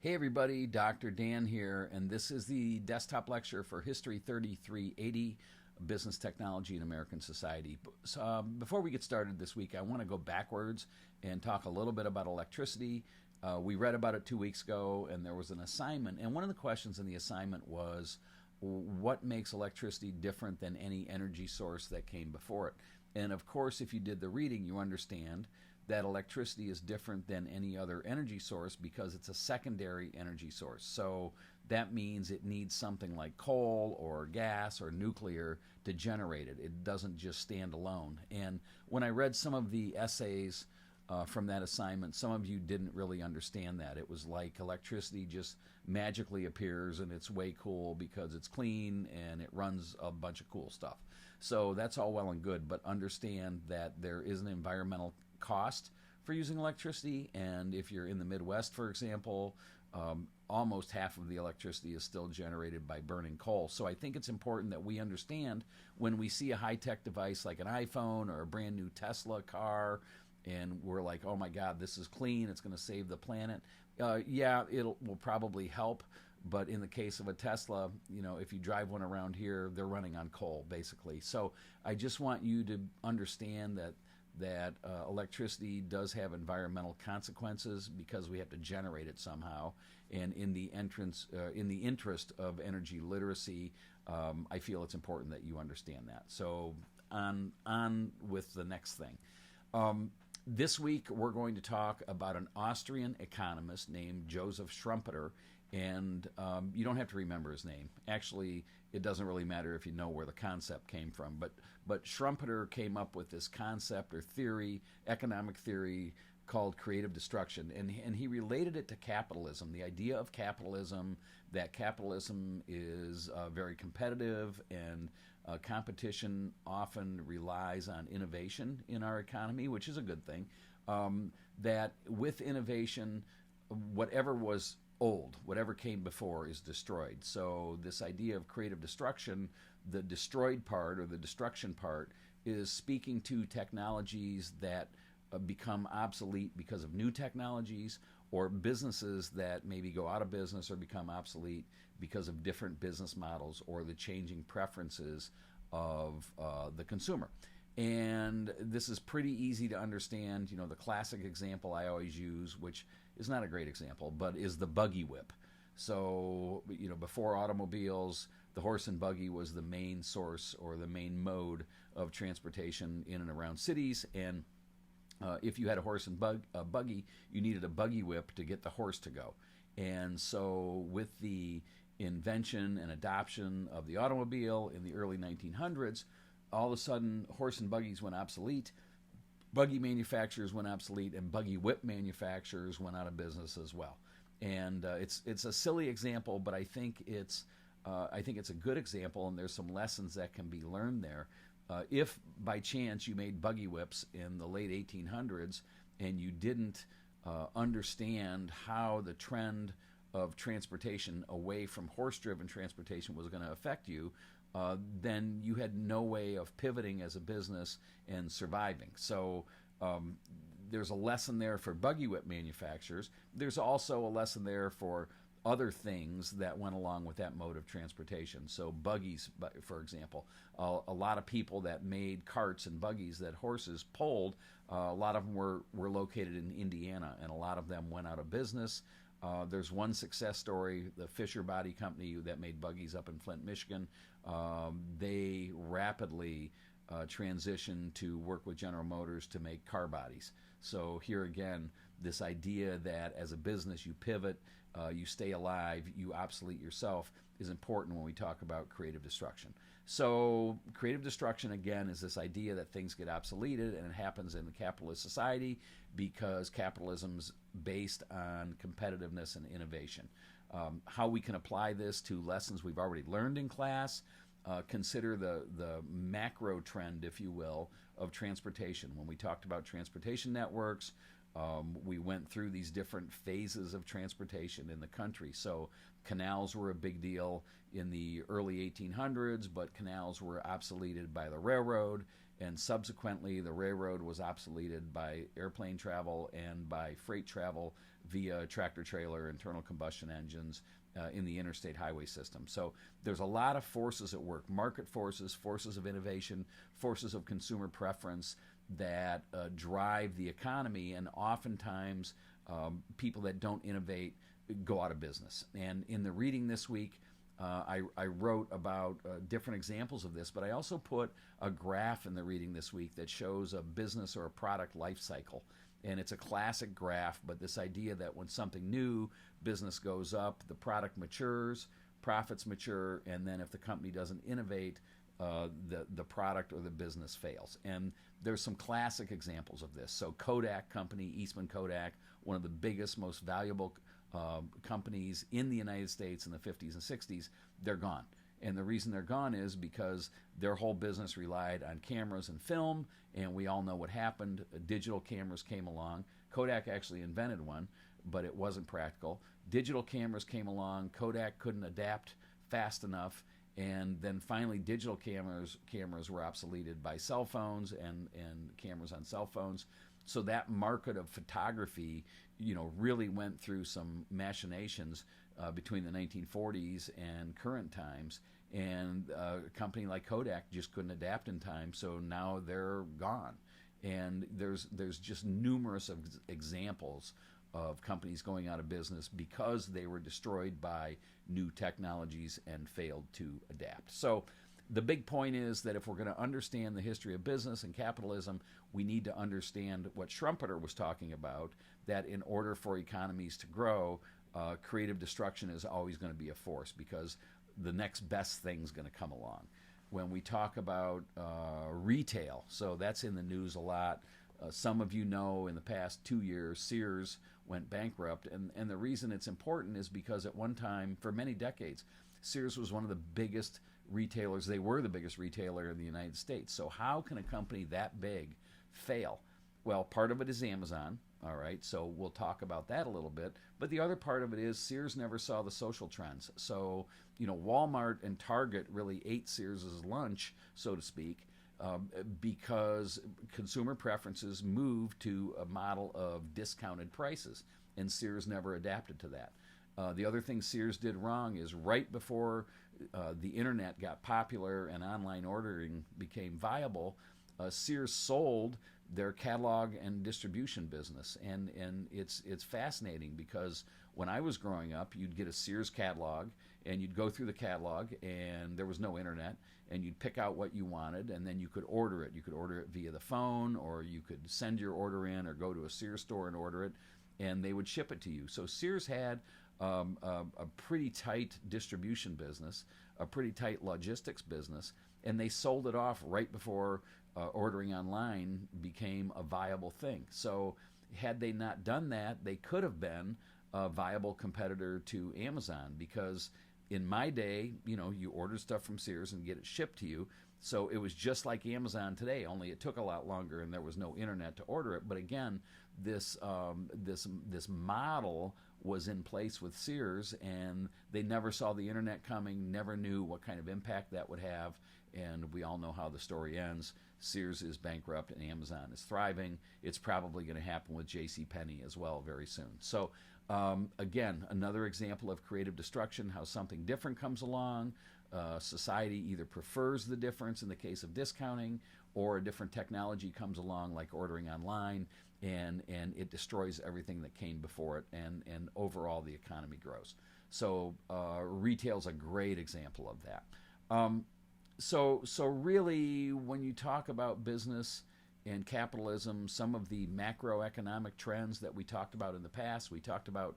Hey everybody, Dr. Dan here, and this is the desktop lecture for History 3380, Business Technology in American Society. So, before we get started this week, I want to go backwards and talk a little bit about electricity. We read about it 2 weeks ago, and there was an assignment, and one of the questions in the assignment was, what makes electricity different than any energy source that came before it? And of course, if you did the reading, you understand that electricity is different than any other energy source because it's a secondary energy source. So that means it needs something like coal or gas or nuclear to generate it. It doesn't just stand alone. And when I read some of the essays from that assignment, some of you didn't really understand that. It was like electricity just magically appears and it's way cool because it's clean and it runs a bunch of cool stuff. So that's all well and good, but understand that there is an environmental cost for using electricity, and if you're in the Midwest, for example, almost half of the electricity is still generated by burning coal. So I think it's important that we understand when we see a high-tech device like an iPhone or a brand new Tesla car, and we're like, oh my God, this is clean, it's going to save the planet. Yeah, will probably help, but in the case of a Tesla, if you drive one around here, they're running on coal, basically. So I just want you to understand that electricity does have environmental consequences because we have to generate it somehow. And in the interest of energy literacy, I feel it's important that you understand that. So on with the next thing. This week we're going to talk about an Austrian economist named Joseph Schumpeter. And you don't have to remember his name. Actually, it doesn't really matter if you know where the concept came from. But Schumpeter came up with this concept or theory, economic theory, called creative destruction. And he related it to capitalism, the idea of capitalism, that capitalism is very competitive and competition often relies on innovation in our economy, which is a good thing. That with innovation, whatever was old, whatever came before is destroyed. So this idea of creative destruction, the destroyed part or the destruction part, is speaking to technologies that become obsolete because of new technologies, or businesses that maybe go out of business or become obsolete because of different business models or the changing preferences of the consumer. And this is pretty easy to understand. The classic example I always use, which is not a great example, but is the buggy whip. So, before automobiles, the horse and buggy was the main source or the main mode of transportation in and around cities. And if you had a horse and buggy, you needed a buggy whip to get the horse to go. And so with the invention and adoption of the automobile in the early 1900s, all of a sudden horse and buggies went obsolete, buggy manufacturers went obsolete, and buggy whip manufacturers went out of business as well. And it's a silly example, but I think it's a good example, and there's some lessons that can be learned there. If by chance you made buggy whips in the late 1800s and you didn't understand how the trend of transportation away from horse-driven transportation was going to affect you, then you had no way of pivoting as a business and surviving. So there's a lesson there for buggy whip manufacturers. There's also a lesson there for other things that went along with that mode of transportation. So buggies, for example, a lot of people that made carts and buggies that horses pulled, a lot of them were located in Indiana, and a lot of them went out of business. There's one success story, the Fisher Body Company that made buggies up in Flint, Michigan. They rapidly transitioned to work with General Motors to make car bodies. So here again, this idea that as a business you pivot, you stay alive, you obsolete yourself is important when we talk about creative destruction. So creative destruction, again, is this idea that things get obsoleted, and it happens in the capitalist society because capitalism's based on competitiveness and innovation. How we can apply this to lessons we've already learned in class, consider the macro trend, if you will, of transportation. When we talked about transportation networks, we went through these different phases of transportation in the country. So canals were a big deal in the early 1800s, but canals were obsoleted by the railroad. and subsequently the railroad was obsoleted by airplane travel and by freight travel via tractor trailer internal combustion engines in the interstate highway system. So there's a lot of forces at work: market forces, forces of innovation, forces of consumer preference that drive the economy, and oftentimes people that don't innovate go out of business. And in the reading this week, I wrote about different examples of this, but I also put a graph in the reading this week that shows a business or a product life cycle. And it's a classic graph, but this idea that when something new, business goes up, the product matures, profits mature, and then if the company doesn't innovate, the product or the business fails. And there's some classic examples of this. So Kodak Company, Eastman Kodak, one of the biggest, most valuable companies in the United States in the 50s and 60s, they're gone. And the reason they're gone is because their whole business relied on cameras and film, and we all know what happened. Digital cameras came along. Kodak actually invented one, but it wasn't practical. Digital cameras came along. Kodak couldn't adapt fast enough, and then finally digital cameras were obsoleted by cell phones and cameras on cell phones. So that market of photography, really went through some machinations between the 1940s and current times, and a company like Kodak just couldn't adapt in time, so now they're gone. And there's just numerous examples of companies going out of business because they were destroyed by new technologies and failed to adapt. So the big point is that if we're going to understand the history of business and capitalism, we need to understand what Schumpeter was talking about, that in order for economies to grow, creative destruction is always going to be a force because the next best thing's going to come along. When we talk about retail, so that's in the news a lot. Some of you know in the past 2 years, Sears went bankrupt. And the reason it's important is because at one time, for many decades, Sears was one of the biggest retailers. They were the biggest retailer in the United States. So how can a company that big fail? Well, part of it is Amazon. All right, so we'll talk about that a little bit. But the other part of it is Sears never saw the social trends. So, Walmart and Target really ate Sears' lunch, so to speak, because consumer preferences moved to a model of discounted prices, and Sears never adapted to that. The other thing Sears did wrong is right before the internet got popular and online ordering became viable, Sears sold their catalog and distribution business. And it's fascinating because when I was growing up, you'd get a Sears catalog and you'd go through the catalog and there was no internet, and you'd pick out what you wanted and then you could order it. You could order it via the phone, or you could send your order in or go to a Sears store and order it, and they would ship it to you. So Sears had a pretty tight distribution business, a pretty tight logistics business, and they sold it off right before ordering online became a viable thing. So had they not done that, they could have been a viable competitor to Amazon, because in my day, you ordered stuff from Sears and get it shipped to you. So it was just like Amazon today, only it took a lot longer and there was no internet to order it. But again, this model was in place with Sears, and they never saw the internet coming, never knew what kind of impact that would have, and we all know how the story ends. Sears is bankrupt and Amazon is thriving. It's probably going to happen with JCPenney as well very soon. So again, another example of creative destruction, how something different comes along. Society either prefers the difference in the case of discounting, or a different technology comes along like ordering online, and it destroys everything that came before it, and overall the economy grows. So retail's a great example of that. So really, when you talk about business and capitalism, some of the macroeconomic trends that we talked about in the past, we talked about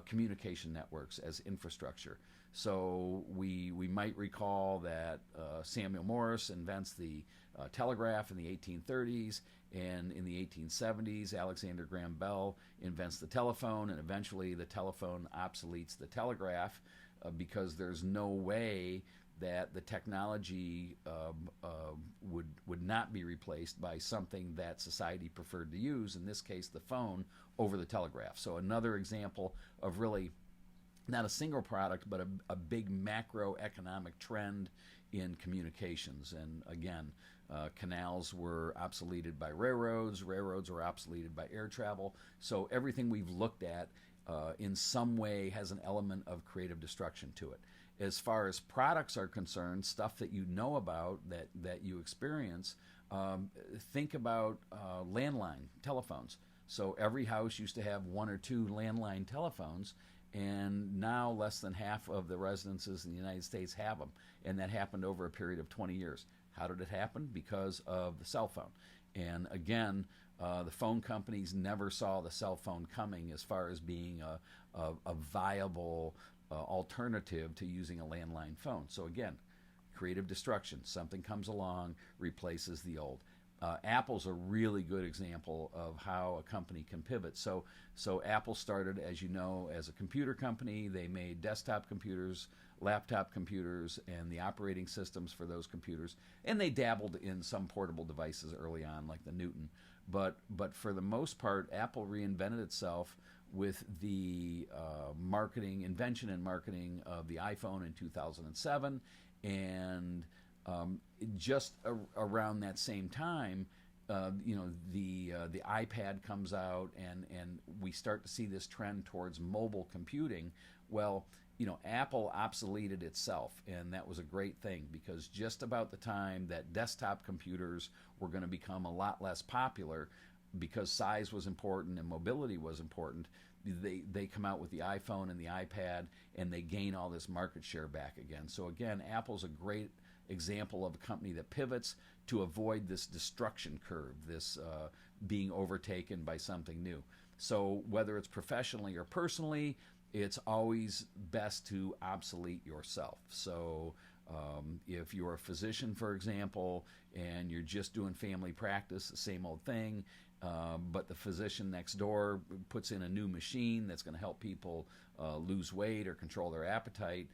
communication networks as infrastructure. So we might recall that Samuel Morse invents the telegraph in the 1830s, and in the 1870s, Alexander Graham Bell invents the telephone, and eventually the telephone obsoletes the telegraph because there's no way that the technology would not be replaced by something that society preferred to use, in this case the phone, over the telegraph. So another example of really not a single product, but a big macroeconomic trend in communications. And again, Canals were obsoleted by railroads. Railroads were obsoleted by air travel. So everything we've looked at in some way has an element of creative destruction to it. As far as products are concerned, stuff that you know about, that you experience, think about landline telephones. So every house used to have one or two landline telephones, and now less than half of the residences in the United States have them. And that happened over a period of 20 years. How did it happen? Because of the cell phone. And again, the phone companies never saw the cell phone coming as far as being a viable alternative to using a landline phone. So again, creative destruction. Something comes along, replaces the old. Apple's a really good example of how a company can pivot. So Apple started, as you know, as a computer company. They made desktop computers, laptop computers, and the operating systems for those computers. And they dabbled in some portable devices early on, like the Newton. But for the most part, Apple reinvented itself with the invention and marketing of the iPhone in 2007, and just around that same time, the iPad comes out, and we start to see this trend towards mobile computing. Well, Apple obsoleted itself, and that was a great thing, because just about the time that desktop computers were going to become a lot less popular, because size was important and mobility was important, they come out with the iPhone and the iPad, and they gain all this market share back again. So again, Apple's a great example of a company that pivots to avoid this destruction curve, this being overtaken by something new. So whether it's professionally or personally, it's always best to obsolete yourself. So if you're a physician, for example, and you're just doing family practice, the same old thing, but the physician next door puts in a new machine that's going to help people lose weight or control their appetite.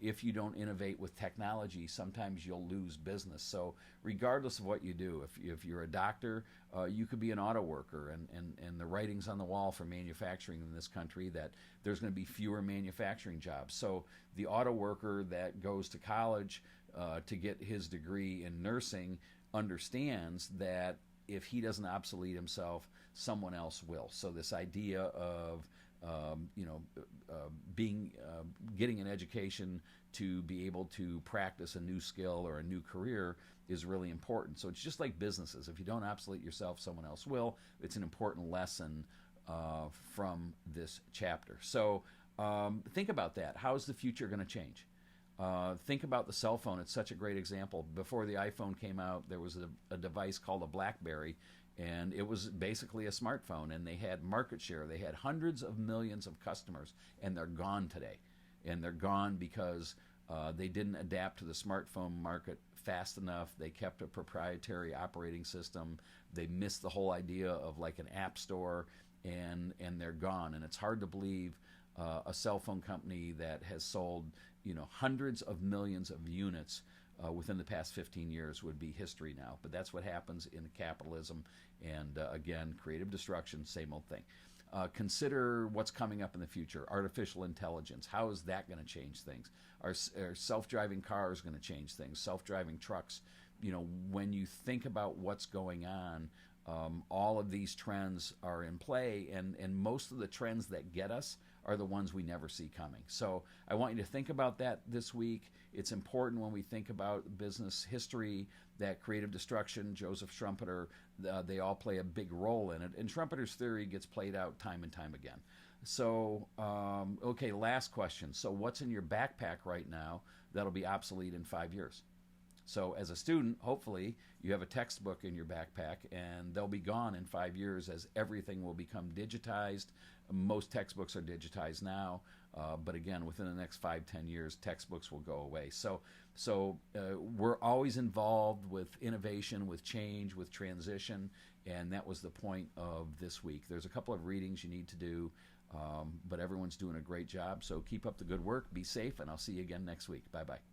If you don't innovate with technology, sometimes you'll lose business. So regardless of what you do, if you're a doctor, you could be an auto worker, and the writing's on the wall for manufacturing in this country that there's going to be fewer manufacturing jobs. So the auto worker that goes to college to get his degree in nursing understands that if he doesn't obsolete himself, someone else will. So this idea of getting an education to be able to practice a new skill or a new career is really important. So it's just like businesses. If you don't obsolete yourself, someone else will. It's an important lesson from this chapter. So think about that. How's the future going to change? Think about the cell phone. It's such a great example. Before the iPhone came out, there was a device called a BlackBerry, and it was basically a smartphone, and they had market share. They had hundreds of millions of customers, and they're gone today. And they're gone because they didn't adapt to the smartphone market fast enough. They kept a proprietary operating system. They missed the whole idea of like an app store, and they're gone. And it's hard to believe a cell phone company that has sold hundreds of millions of units within the past 15 years would be history now. But that's what happens in capitalism. And again, creative destruction, same old thing. Consider what's coming up in the future. Artificial intelligence. How is that going to change things? Are self-driving cars going to change things? Self-driving trucks? When you think about what's going on, all of these trends are in play, and most of the trends that get us are the ones we never see coming. So I want you to think about that this week. It's important when we think about business history that creative destruction, Joseph Schumpeter, they all play a big role in it. And Schumpeter's theory gets played out time and time again. So, okay, last question. So what's in your backpack right now that'll be obsolete in 5 years? So as a student, hopefully you have a textbook in your backpack, and they'll be gone in 5 years as everything will become digitized. Most textbooks are digitized now, but again, within the next 5-10 years, textbooks will go away. So we're always involved with innovation, with change, with transition, and that was the point of this week. There's a couple of readings you need to do, but everyone's doing a great job. So keep up the good work, be safe, and I'll see you again next week. Bye-bye.